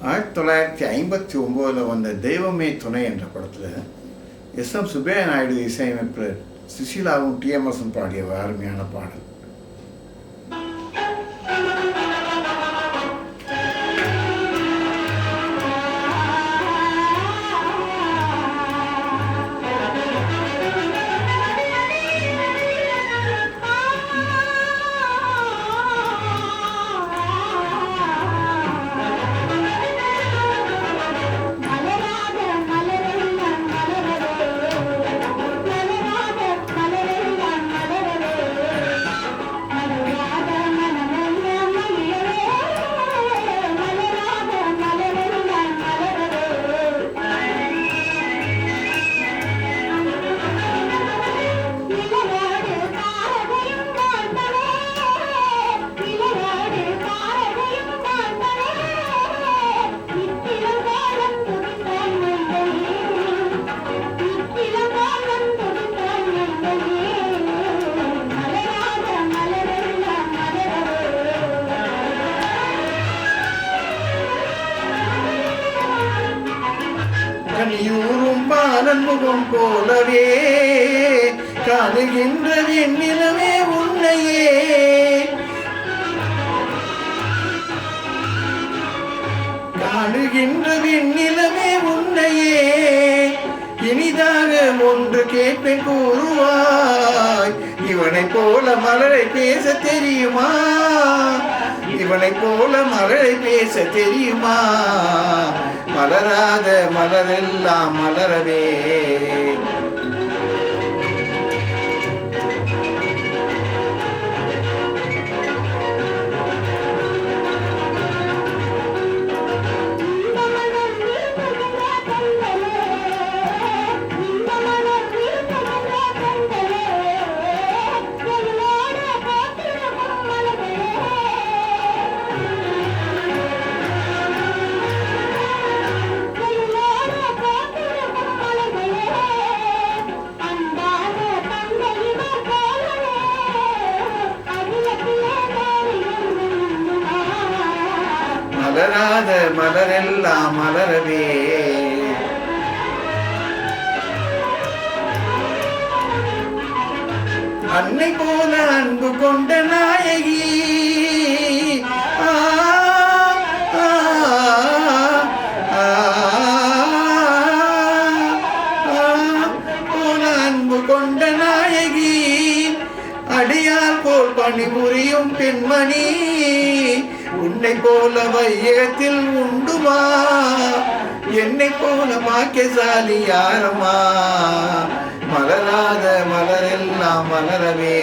1959 வந்த தெய்வமே துணை என்ற படத்தில் எஸ்.எம். சுப்பையா நாயுடு இசையமைப்பில் சுஷீலாவும் டிஎம்எஸும் பாடிய அருமையான பாடல். கனியூரும் பாலன் முகம் போலவே காணுகின்றது என் நிலவே உன்னையே. காணுகின்றது என் நிலவே உன்னையே. இனிதாக ஒன்று கேட்பேன் கூறுவாய். இவனை போல மலரை பேச தெரியுமா? இவனை போல மலரை பேச தெரியுமா? மலராத மலரெல்லாம் மலரவே. மலராத மலரெல்லாம் மலரவே. அன்னை போல அன்பு கொண்ட நாயகி போல அன்பு கொண்ட நாயகி. அடியார் போல் பணிபுரியும் பெண்மணி உன்னை போல வையகத்தில் உண்டுமா? என்னை போல பாக்கியசாலி யாரம்மா? மலராத மலரெல்லாம் மலரவே.